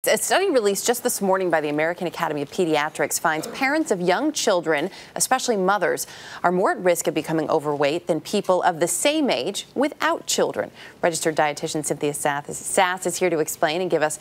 A study released just this morning by the American Academy of Pediatrics finds parents of young children, especially mothers, are more at risk of becoming overweight than people of the same age without children. Registered dietitian Cynthia Sass is here to explain and give us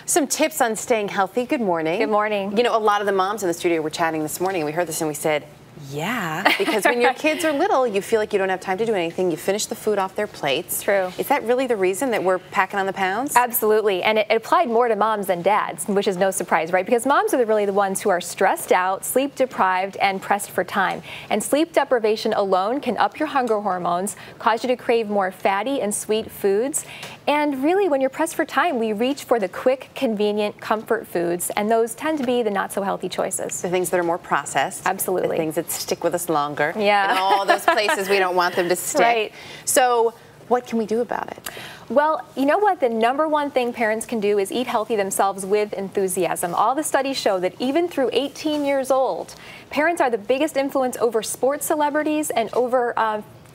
some tips on staying healthy. Good morning. Good morning. You know, a lot of the moms in the studio were chatting this morning, and we heard this and we said, yeah, because when your kids are little, you feel like you don't have time to do anything. You finish the food off their plates. True. Is that really the reason that we're packing on the pounds? Absolutely, and it applied more to moms than dads, which is no surprise, right? Because moms are really the ones who are stressed out, sleep deprived, and pressed for time. And sleep deprivation alone can up your hunger hormones, cause you to crave more fatty and sweet foods. And really, when you're pressed for time, we reach for the quick, convenient, comfort foods, and those tend to be the not-so-healthy choices. The things that are more processed. Absolutely. The things that stick with us longer. Yeah. In all those places we don't want them to stick. Right. So what can we do about it? Well, you know what? The number one thing parents can do is eat healthy themselves with enthusiasm. All the studies show that even through 18 years old, parents are the biggest influence over sports celebrities and over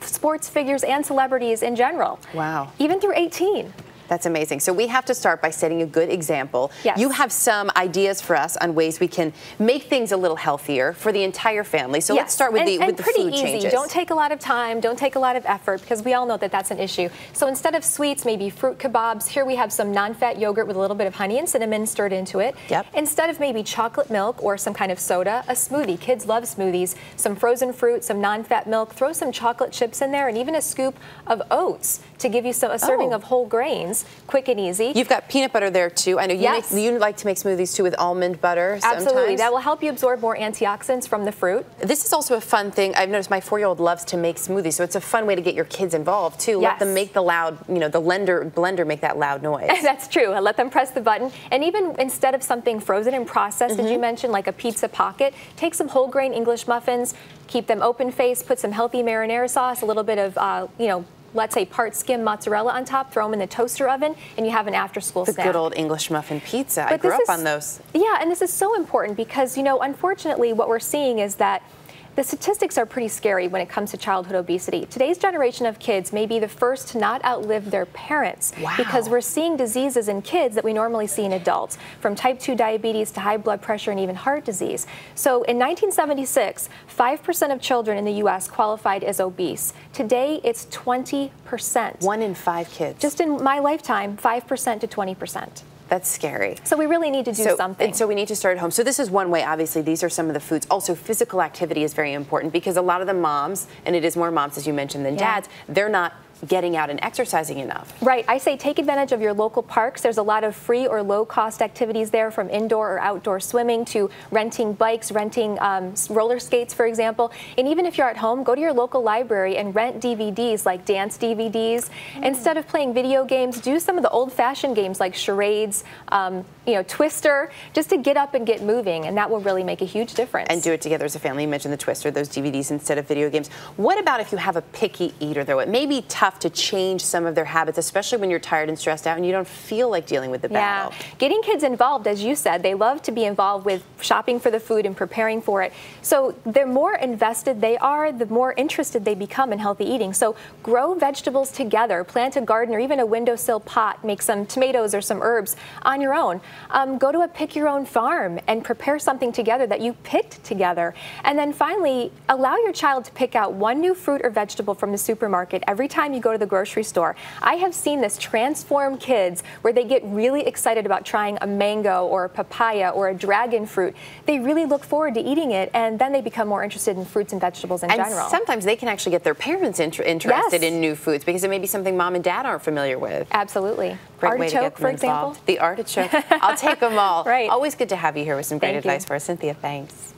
sports figures and celebrities in general. Wow. Even through 18. That's amazing. So we have to start by setting a good example. Yes. You have some ideas for us on ways we can make things a little healthier for the entire family. So let's start with the food changes. Don't take a lot of time, don't take a lot of effort, because we all know that that's an issue. So instead of sweets, maybe fruit kebabs. Here we have some non-fat yogurt with a little bit of honey and cinnamon stirred into it. Yep. Instead of maybe chocolate milk or some kind of soda, a smoothie. Kids love smoothies. Some frozen fruit, some non-fat milk. Throw some chocolate chips in there, and even a scoop of oats to give you a serving of whole grains. Quick and easy. You've got peanut butter there too. I know you like to make smoothies too with almond butter sometimes. Absolutely. That will help you absorb more antioxidants from the fruit. This is also a fun thing. I've noticed my 4-year-old loves to make smoothies, so it's a fun way to get your kids involved too. Yes. Let them make the loud, the blender make that loud noise. That's true. Let them press the button. And even instead of something frozen and processed, as you mentioned, like a pizza pocket, take some whole grain English muffins, keep them open faced, put some healthy marinara sauce, a little bit of, let's say part skim mozzarella on top, throw them in the toaster oven, and you have an after-school snack. The good old English muffin pizza. I grew up on those. Yeah, and this is so important because, unfortunately, what we're seeing is that the statistics are pretty scary when it comes to childhood obesity. Today's generation of kids may be the first to not outlive their parents. Wow. Because we're seeing diseases in kids that we normally see in adults, from type 2 diabetes to high blood pressure and even heart disease. So in 1976, 5% of children in the U.S. qualified as obese. Today, it's 20%. 1 in 5 kids. Just in my lifetime, 5% to 20%. That's scary. So we really need to do something. And so we need to start at home. So this is one way, obviously, these are some of the foods. Also, physical activity is very important because a lot of the moms, and it is more moms, as you mentioned, than dads, they're not getting out and exercising enough. Right. I say take advantage of your local parks. There's a lot of free or low-cost activities there, from indoor or outdoor swimming to renting bikes, renting roller skates, for example. And even if you're at home, go to your local library and rent DVDs like dance DVDs. Instead of playing video games, do some of the old-fashioned games like charades, Twister, just to get up and get moving, and that will really make a huge difference. And do it together as a family. You mentioned the Twister, those DVDs instead of video games. What about if you have a picky eater, though? It may be tough to change some of their habits, especially when you're tired and stressed out and you don't feel like dealing with the battle. Getting kids involved, as you said, they love to be involved with shopping for the food and preparing for it. So the more invested they are, the more interested they become in healthy eating. So grow vegetables together, plant a garden or even a windowsill pot, make some tomatoes or some herbs on your own. Go to a pick-your-own farm and prepare something together that you picked together. And then finally, allow your child to pick out one new fruit or vegetable from the supermarket every time you go to the grocery store. I have seen this transform kids where they get really excited about trying a mango or a papaya or a dragon fruit. They really look forward to eating it, and then they become more interested in fruits and vegetables in general. And sometimes they can actually get their parents interested in new foods because it may be something mom and dad aren't familiar with. Absolutely. Great way to get them involved. The artichoke. I'll take them all. Right. Always good to have you here with some great advice for us. Cynthia, thanks.